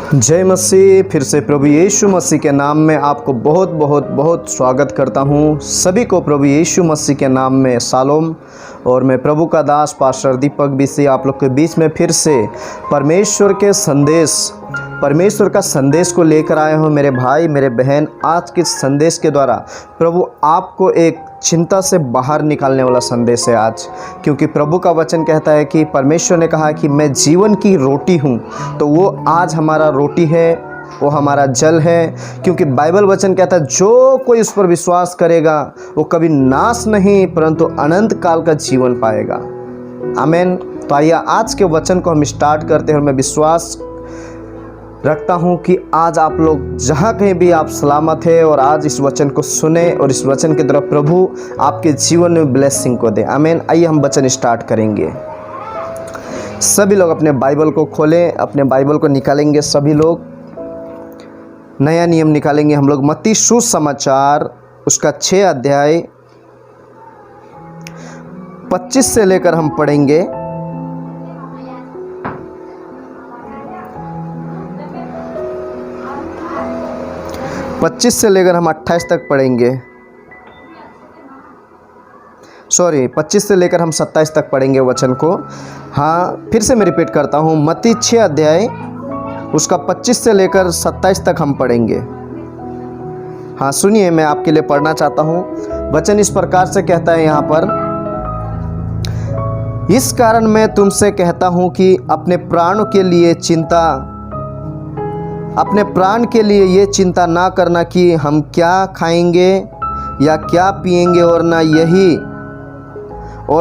जय मसीह। फिर से प्रभु यीशु मसीह के नाम में आपको बहुत बहुत बहुत स्वागत करता हूँ। सभी को प्रभु यीशु मसीह के नाम में शालोम। और मैं प्रभु का दास पास्टर दीपक बीसी आप लोग के बीच में फिर से परमेश्वर का संदेश को लेकर आया हूँ। मेरे भाई मेरे बहन, आज के संदेश के द्वारा प्रभु आपको एक चिंता से बाहर निकालने वाला संदेश है आज, क्योंकि प्रभु का वचन कहता है कि परमेश्वर ने कहा कि मैं जीवन की रोटी हूँ। तो वो आज हमारा रोटी है, वो हमारा जल है, क्योंकि बाइबल वचन कहता है जो कोई उस पर विश्वास करेगा वो कभी नाश नहीं परंतु अनंत काल का जीवन पाएगा। आमीन। तो आइए आज के वचन को हम स्टार्ट करते हैं और मैं विश्वास रखता हूँ कि आज आप लोग जहाँ कहीं भी आप सलामत है और आज इस वचन को सुने और इस वचन के द्वारा प्रभु आपके जीवन में ब्लेसिंग को दे। आमीन। आइए हम वचन स्टार्ट करेंगे। सभी लोग अपने बाइबल को खोलें, अपने बाइबल को निकालेंगे। सभी लोग नया नियम निकालेंगे। हम लोग मत्ती सुसमाचार उसका 6 अध्याय 25 से लेकर हम पढ़ेंगे। पच्चीस से लेकर हम 28 तक पढ़ेंगे। 25 से लेकर हम 27 तक पढ़ेंगे वचन को। हाँ, फिर से मैं रिपीट करता हूँ। मत्ती 6 अध्याय उसका 25 से लेकर 27 तक हम पढ़ेंगे। हाँ सुनिए, मैं आपके लिए पढ़ना चाहता हूँ। वचन इस प्रकार से कहता है यहाँ पर, इस कारण मैं तुमसे कहता हूँ कि अपने प्राण के लिए ये चिंता ना करना कि हम क्या खाएंगे या क्या पिएंगे, और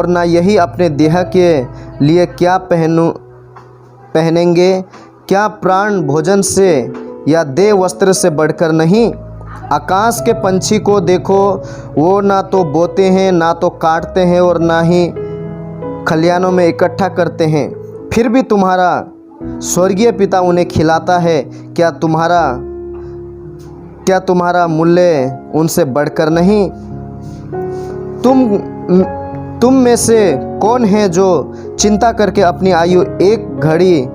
ना यही अपने देह के लिए क्या पहनेंगे। क्या प्राण भोजन से या देह वस्त्र से बढ़कर नहीं? आकाश के पंछी को देखो, वो ना तो बोते हैं, ना तो काटते हैं, और ना ही खलिहानों में इकट्ठा करते हैं, फिर भी तुम्हारा स्वर्गीय पिता उन्हें खिलाता है। क्या तुम्हारा मूल्य उनसे बढ़कर नहीं? तुम में से कौन है जो चिंता करके अपनी आयु एक घड़ी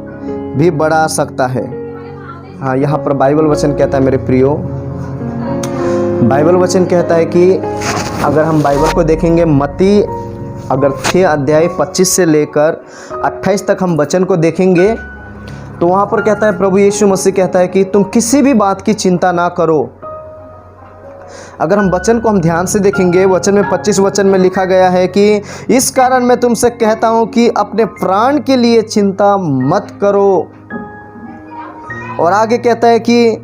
भी बढ़ा सकता है? हाँ, यहाँ पर बाइबल वचन कहता है मेरे प्रियो, बाइबल वचन कहता है कि अगर हम बाइबल को देखेंगे, मत्ती अगर 6 अध्याय 25 से लेकर 28 तक हम वचन को देखेंगे तो वहाँ पर कहता है, प्रभु यीशु मसीह कहता है कि तुम किसी भी बात की चिंता ना करो। अगर हम वचन को हम ध्यान से देखेंगे, वचन में 25 वचन में लिखा गया है कि इस कारण मैं तुमसे कहता हूँ कि अपने प्राण के लिए चिंता मत करो। और आगे कहता है कि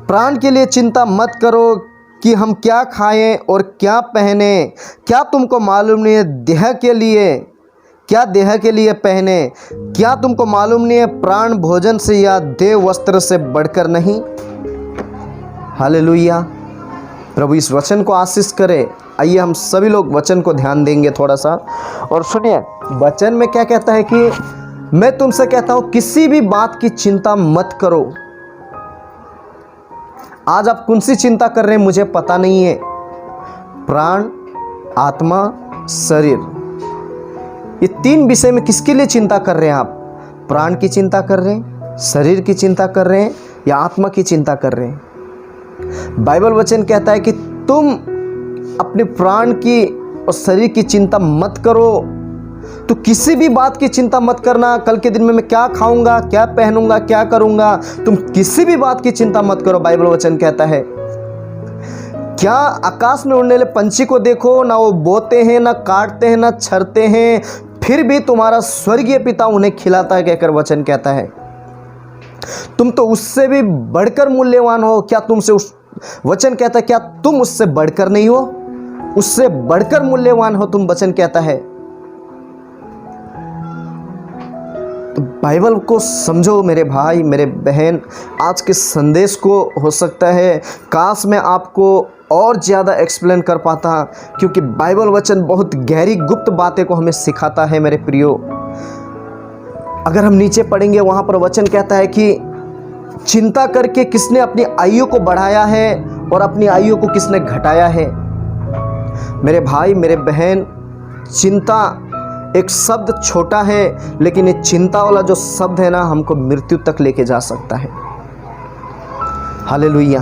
प्राण के लिए चिंता मत करो कि हम क्या खाएं और क्या पहने। क्या तुमको मालूम नहीं है देह के लिए पहने? क्या तुमको मालूम नहीं है प्राण भोजन से या देह वस्त्र से बढ़कर नहीं? हालेलुया। प्रभु इस वचन को आशीष करे। आइए हम सभी लोग वचन को ध्यान देंगे थोड़ा सा और सुनिए वचन में क्या कहता है कि मैं तुमसे कहता हूँ किसी भी बात की चिंता मत करो। आज आप कौन सी चिंता कर रहे हैं मुझे पता नहीं है। प्राण, आत्मा, शरीर, ये 3 विषय में किसके लिए चिंता कर रहे हैं आप? प्राण की चिंता कर रहे हैं, शरीर की चिंता कर रहे हैं, या आत्मा की चिंता कर रहे हैं? बाइबल वचन कहता है कि तुम अपने प्राण की और शरीर की चिंता मत करो। तो किसी भी बात की चिंता मत करना, कल के दिन में मैं क्या खाऊंगा, क्या पहनूंगा, क्या करूंगा, तुम किसी भी बात की चिंता मत करो। बाइबल वचन कहता है, क्या आकाश में उड़ने वाले पंछी को देखो, ना वो बोते हैं, ना काटते हैं, ना छरते हैं, फिर भी तुम्हारा स्वर्गीय पिता उन्हें खिलाता है, कहकर वचन कहता है। तुम तो उससे भी बढ़कर मूल्यवान हो। क्या तुमसे वचन कहता है क्या तुम उससे बढ़कर नहीं हो? उससे बढ़कर मूल्यवान हो तुम, वचन कहता है। तो बाइबल को समझो मेरे भाई मेरे बहन। आज के संदेश को हो सकता है काश मैं आपको और ज़्यादा एक्सप्लेन कर पाता, क्योंकि बाइबल वचन बहुत गहरी गुप्त बातें को हमें सिखाता है मेरे प्रियो। अगर हम नीचे पढ़ेंगे वहाँ पर वचन कहता है कि चिंता करके किसने अपनी आयु को बढ़ाया है और अपनी आयु को किसने घटाया है। मेरे भाई मेरे बहन, चिंता एक शब्द छोटा है, लेकिन ये चिंता वाला जो शब्द है ना, हमको मृत्यु तक लेके जा सकता है। हालेलुया।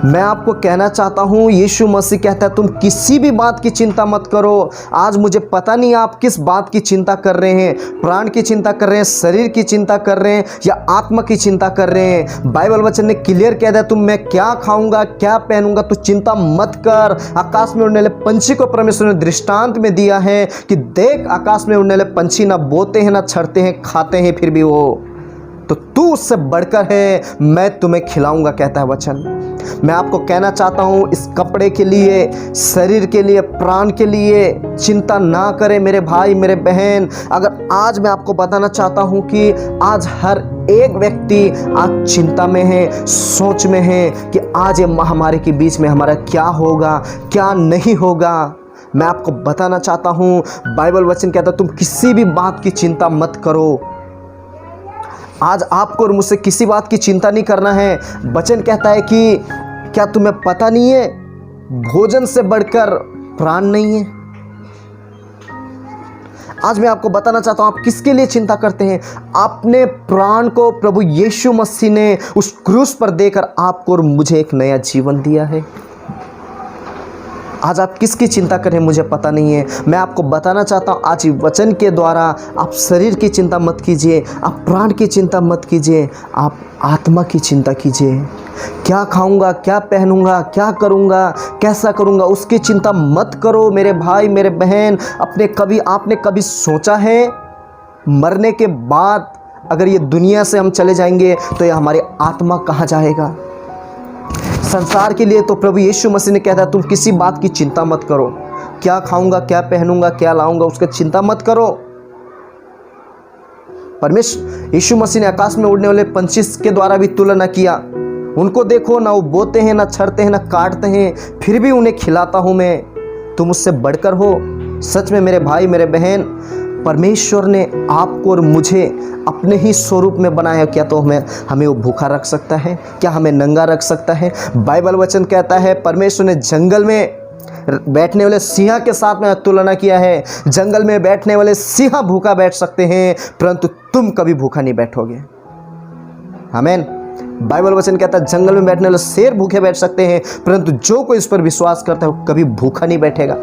मैं आपको कहना चाहता हूँ, यीशु मसीह कहता है तुम किसी भी बात की चिंता मत करो। आज मुझे पता नहीं आप किस बात की चिंता कर रहे हैं, प्राण की चिंता कर रहे हैं, शरीर की चिंता कर रहे हैं या आत्मा की चिंता कर रहे हैं। बाइबल वचन ने क्लियर कह दिया, तुम मैं क्या खाऊंगा क्या पहनूंगा तो चिंता मत कर। आकाश में उड़ने वाले पंछी को परमेश्वर ने दृष्टांत में दिया है कि देख, आकाश में उड़ने वाले पंछी ना बोते हैं ना छड़ते हैं खाते हैं, फिर भी वो तो तू उससे बढ़कर है, मैं तुम्हें खिलाऊंगा, कहता है वचन। मैं आपको कहना चाहता हूं, इस कपड़े के लिए, शरीर के लिए, प्राण के लिए चिंता ना करें मेरे भाई मेरे बहन। अगर आज मैं आपको बताना चाहता हूं कि आज हर एक व्यक्ति आज चिंता में है, सोच में है कि आज ये महामारी के बीच में हमारा क्या होगा क्या नहीं होगा। मैं आपको बताना चाहता हूं, बाइबल वचन कहता है तुम किसी भी बात की चिंता मत करो। आज आपको और मुझसे किसी बात की चिंता नहीं करना है। वचन कहता है कि क्या तुम्हें पता नहीं है, भोजन से बढ़कर प्राण नहीं है। आज मैं आपको बताना चाहता हूं, आप किसके लिए चिंता करते हैं? अपने प्राण को प्रभु यीशु मसीह ने उस क्रूस पर देकर आपको और मुझे एक नया जीवन दिया है। आज आप किसकी चिंता करें मुझे पता नहीं है। मैं आपको बताना चाहता हूँ, आज वचन के द्वारा आप शरीर की चिंता मत कीजिए, आप प्राण की चिंता मत कीजिए, आप आत्मा की चिंता कीजिए। क्या खाऊंगा क्या पहनूंगा क्या करूंगा कैसा करूंगा उसकी चिंता मत करो मेरे भाई मेरे बहन। आपने कभी सोचा है मरने के बाद अगर ये दुनिया से हम चले जाएंगे तो ये हमारी आत्मा कहाँ जाएगा? संसार के लिए तो प्रभु यीशु मसीह ने कहता है तुम किसी बात की चिंता मत करो, क्या खाऊंगा क्या पहनूंगा क्या लाऊंगा उसकी चिंता मत करो। परमेश्वर यीशु मसीह ने आकाश में उड़ने वाले पंछी के द्वारा भी तुलना किया। उनको देखो, ना वो बोते हैं ना छड़ते हैं ना काटते हैं, फिर भी उन्हें खिलाता हूं मैं, तुम उससे बढ़कर हो। सच में मेरे भाई मेरे बहन, परमेश्वर ने आपको और मुझे अपने ही स्वरूप में बनाया। क्या तो हमें वो भूखा रख सकता है? क्या हमें नंगा रख सकता है? बाइबल वचन कहता है परमेश्वर ने जंगल में बैठने वाले सिंह के साथ में तुलना किया है। जंगल में बैठने वाले सिंह भूखा बैठ सकते हैं, परंतु तुम कभी भूखा नहीं बैठोगे। आमीन। बाइबल वचन कहता है जंगल में बैठने वाले शेर भूखे बैठ सकते हैं, परंतु जो कोई इस पर विश्वास करता है वो कभी भूखा नहीं बैठेगा।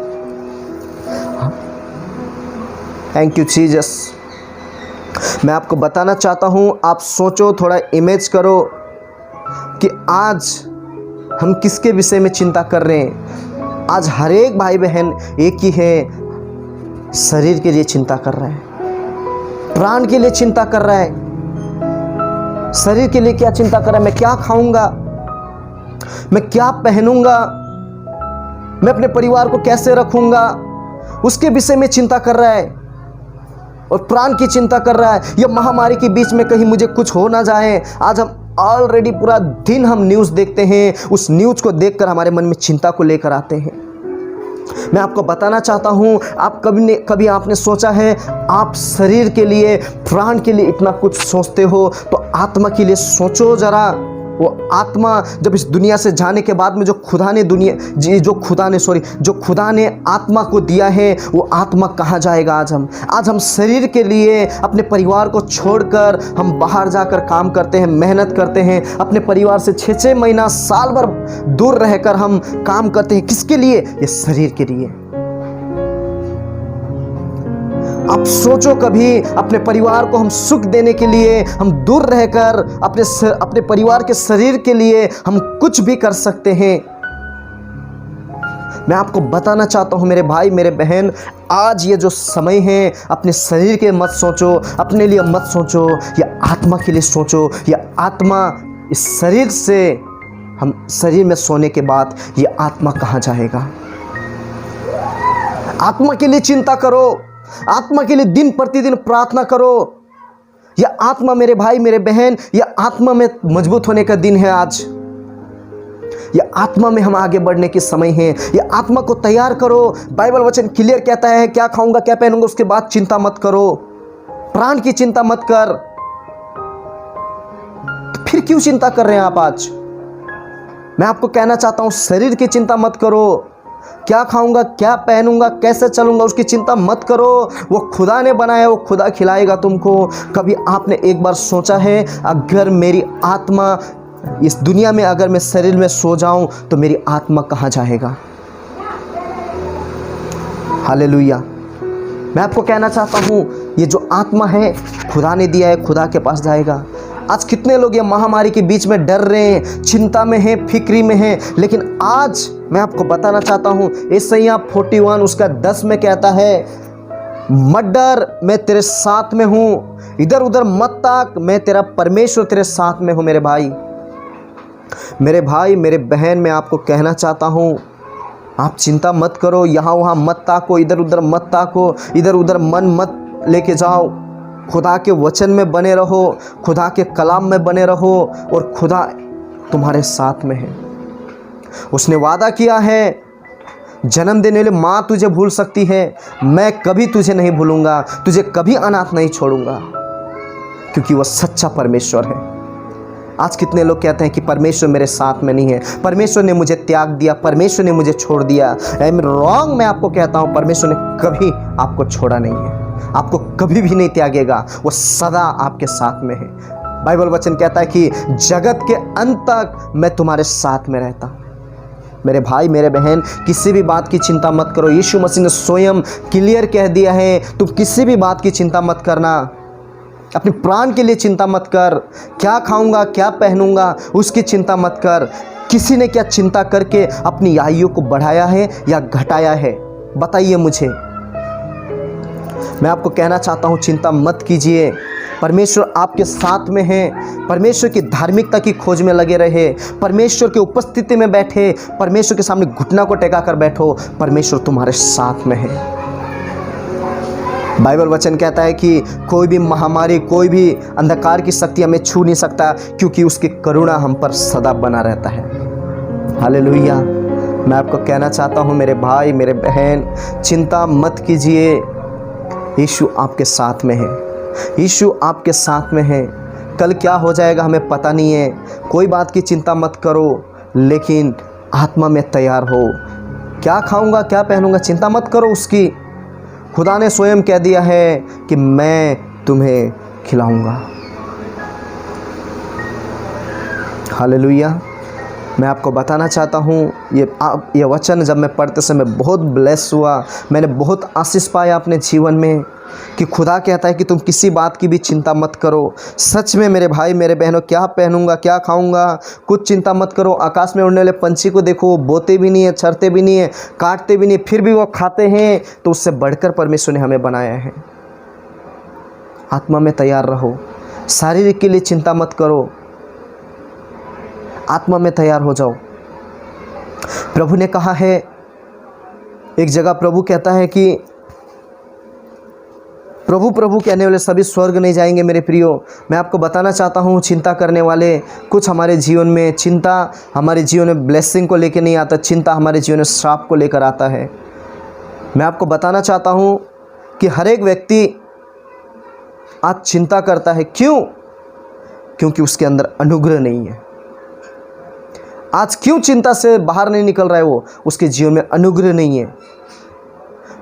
Thank you Jesus. मैं आपको बताना चाहता हूं, आप सोचो, थोड़ा इमेज करो कि आज हम किसके विषय में चिंता कर रहे हैं। आज हर एक भाई बहन एक ही है, शरीर के लिए चिंता कर रहा है, प्राण के लिए चिंता कर रहा है। शरीर के लिए क्या चिंता कर रहा है? मैं क्या खाऊंगा, मैं क्या पहनूंगा, मैं अपने परिवार को कैसे रखूंगा, उसके विषय में चिंता कर रहा है। और प्राण की चिंता कर रहा है, यह महामारी के बीच में कहीं मुझे कुछ हो ना जाए। आज हम ऑलरेडी पूरा दिन हम न्यूज़ देखते हैं, उस न्यूज़ को देखकर हमारे मन में चिंता को लेकर आते हैं। मैं आपको बताना चाहता हूं, आप कभी आपने सोचा है, आप शरीर के लिए प्राण के लिए इतना कुछ सोचते हो तो आत्मा के लिए सोचो जरा। वो आत्मा जब इस दुनिया से जाने के बाद में जो खुदा ने आत्मा को दिया है, वो आत्मा कहाँ जाएगा? आज हम शरीर के लिए अपने परिवार को छोड़कर हम बाहर जाकर काम करते हैं, मेहनत करते हैं, अपने परिवार से 6-6 महीना साल भर दूर रहकर हम काम करते हैं। किसके लिए? ये शरीर के लिए। आप सोचो, कभी अपने परिवार को हम सुख देने के लिए हम दूर रहकर अपने परिवार के शरीर के लिए हम कुछ भी कर सकते हैं। मैं आपको बताना चाहता हूं मेरे भाई मेरे बहन, आज ये जो समय है, अपने शरीर के मत सोचो, अपने लिए मत सोचो, या आत्मा के लिए सोचो। या आत्मा, इस शरीर से हम शरीर में सोने के बाद ये आत्मा कहाँ जाएगा? आत्मा के लिए चिंता करो, आत्मा के लिए दिन प्रतिदिन प्रार्थना करो। यह आत्मा मेरे भाई मेरे बहन, यह आत्मा में मजबूत होने का दिन है आज। यह आत्मा में हम आगे बढ़ने के समय है। यह आत्मा को तैयार करो। बाइबल वचन क्लियर कहता है, क्या खाऊंगा क्या पहनूंगा उसके बाद चिंता मत करो, प्राण की चिंता मत कर। तो फिर क्यों चिंता कर रहे हैं आप आज? मैं आपको कहना चाहता हूं, शरीर की चिंता मत करो। क्या खाऊंगा क्या पहनूंगा कैसे चलूंगा उसकी चिंता मत करो। वो खुदा ने बनाया, वो खुदा खिलाएगा तुमको। कभी आपने एक बार सोचा है, अगर मेरी आत्मा इस दुनिया में अगर मैं शरीर में सो जाऊं तो मेरी आत्मा कहाँ जाएगा। हालेलुया। मैं आपको कहना चाहता हूँ, ये जो आत्मा है खुदा ने दिया है, खुदा के पास जाएगा। आज कितने लोग ये महामारी के बीच में डर रहे हैं, चिंता में हैं, फिक्री में हैं, लेकिन आज मैं आपको बताना चाहता हूँ, यशायाह 41 उसका 10 में कहता है, मत डर, मैं तेरे साथ में हूँ, इधर उधर मत ताक, मैं तेरा परमेश्वर तेरे साथ में हूँ। मेरे भाई मेरे बहन, मैं आपको कहना चाहता हूँ, आप चिंता मत करो, यहाँ वहाँ मत ताको, इधर उधर मत ताको, इधर उधर मन मत लेके जाओ। खुदा के वचन में बने रहो, खुदा के कलाम में बने रहो, और खुदा तुम्हारे साथ में है। उसने वादा किया है, जन्म देने वाली माँ तुझे भूल सकती है, मैं कभी तुझे नहीं भूलूंगा, तुझे कभी अनाथ नहीं छोड़ूंगा, क्योंकि वह सच्चा परमेश्वर है। आज कितने लोग कहते हैं कि परमेश्वर मेरे साथ में नहीं है, परमेश्वर ने मुझे त्याग दिया, परमेश्वर ने मुझे छोड़ दिया। I am wrong. मैं आपको कहता हूँ, परमेश्वर ने कभी आपको छोड़ा नहीं है, आपको कभी भी नहीं त्यागेगा, वो सदा आपके साथ में है। बाइबल वचन कहता है कि जगत के अंत तक मैं तुम्हारे साथ में रहता हूँ। मेरे भाई मेरे बहन, किसी भी बात की चिंता मत करो। यीशु मसीह ने स्वयं क्लियर कह दिया है, तुम किसी भी बात की चिंता मत करना। अपने प्राण के लिए चिंता मत कर, क्या खाऊंगा क्या पहनूंगा उसकी चिंता मत कर। किसी ने क्या चिंता करके अपनी आयु को बढ़ाया है या घटाया है, बताइए मुझे। मैं आपको कहना चाहता हूँ, चिंता मत कीजिए, परमेश्वर आपके साथ में है। परमेश्वर की धार्मिकता की खोज में लगे रहे, परमेश्वर की उपस्थिति में बैठे, परमेश्वर के सामने घुटना को टेका कर बैठो, परमेश्वर तुम्हारे साथ में है। बाइबल वचन कहता है कि कोई भी महामारी, कोई भी अंधकार की शक्ति हमें छू नहीं सकता, क्योंकि उसकी करुणा हम पर सदा बना रहता है। हालेलुया। मैं आपको कहना चाहता हूँ मेरे भाई मेरे बहन, चिंता मत कीजिए, यीशु आपके साथ में है, यीशु आपके साथ में है। कल क्या हो जाएगा हमें पता नहीं है, कोई बात की चिंता मत करो, लेकिन आत्मा में तैयार हो। क्या खाऊंगा क्या पहनूंगा चिंता मत करो उसकी। खुदा ने स्वयं कह दिया है कि मैं तुम्हें खिलाऊंगा। हालेलुया। मैं आपको बताना चाहता हूँ, ये वचन जब मैं पढ़ते समय बहुत ब्लेस हुआ, मैंने बहुत आशीष पाया अपने जीवन में, कि खुदा कहता है कि तुम किसी बात की भी चिंता मत करो। सच में मेरे भाई मेरे बहनों, क्या पहनूंगा क्या खाऊंगा कुछ चिंता मत करो। आकाश में उड़ने वाले पंछी को देखो, बोते भी नहीं है, चरते भी नहीं है, काटते भी नहीं, फिर भी वो खाते हैं, तो उससे बढ़कर परमेश्वर ने हमें बनाया है। आत्मा में तैयार रहो, शारीरिक के लिए चिंता मत करो, आत्मा में तैयार हो जाओ। प्रभु ने कहा है, एक जगह प्रभु कहता है कि प्रभु प्रभु कहने वाले सभी स्वर्ग नहीं जाएंगे। मेरे प्रियो, मैं आपको बताना चाहता हूँ, चिंता करने वाले कुछ हमारे जीवन में, चिंता हमारे जीवन में ब्लेसिंग को लेकर नहीं आता, चिंता हमारे जीवन में श्राप को लेकर आता है। मैं आपको बताना चाहता हूँ कि हर एक व्यक्ति आज चिंता करता है। क्यों? क्योंकि उसके अंदर अनुग्रह नहीं है। आज क्यों चिंता से बाहर नहीं निकल रहा है वो? उसके जीवन में अनुग्रह नहीं है।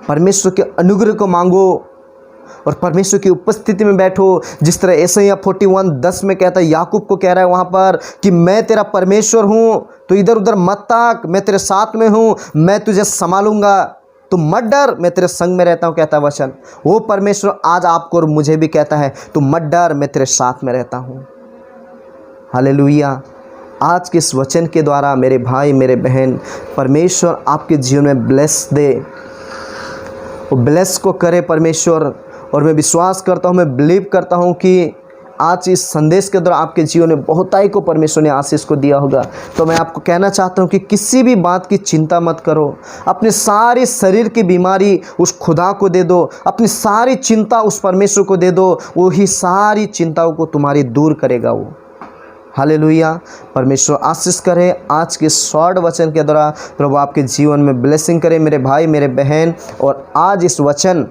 परमेश्वर के अनुग्रह को मांगो और परमेश्वर की उपस्थिति में बैठो। जिस तरह यशायाह 41:10 में कहता है, याकूब को कह रहा है वहाँ पर कि मैं तेरा परमेश्वर हूँ, तो इधर उधर मत ताक, मैं तेरे साथ में हूँ, मैं तुझे संभालूंगा, तुम मत डर, मैं तेरे संग में रहता हूँ, कहता है वचन। वो परमेश्वर आज आपको और मुझे भी कहता है, तुम मत डर, मैं तेरे साथ में रहता हूँ। हालेलुया। आज के इस वचन के द्वारा मेरे भाई मेरे बहन, परमेश्वर आपके जीवन में ब्लेस दे, वो ब्लेस को करे परमेश्वर। और मैं विश्वास करता हूँ, मैं बिलीव करता हूँ कि आज इस संदेश के द्वारा आपके जीवन में बहुताई को परमेश्वर ने आशीष को दिया होगा। तो मैं आपको कहना चाहता हूँ कि किसी भी बात की चिंता मत करो, अपने सारे शरीर की बीमारी उस खुदा को दे दो, अपनी सारी चिंता उस परमेश्वर को दे दो, वो ही सारी चिंताओं को तुम्हारी दूर करेगा वो। हालेलुया। परमेश्वर आशीष करे। आज के शॉर्ट वचन के द्वारा प्रभु आपके जीवन में ब्लेसिंग करे मेरे भाई मेरे बहन। और आज इस वचन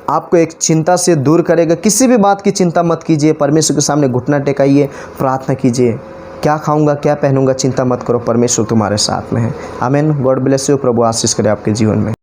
आपको एक चिंता से दूर करेगा। किसी भी बात की चिंता मत कीजिए, परमेश्वर के सामने घुटना टेकाइए, प्रार्थना कीजिए। क्या खाऊंगा क्या पहनूंगा चिंता मत करो, परमेश्वर तुम्हारे साथ में है। आमीन। God bless you. प्रभु आशीष करे आपके जीवन में।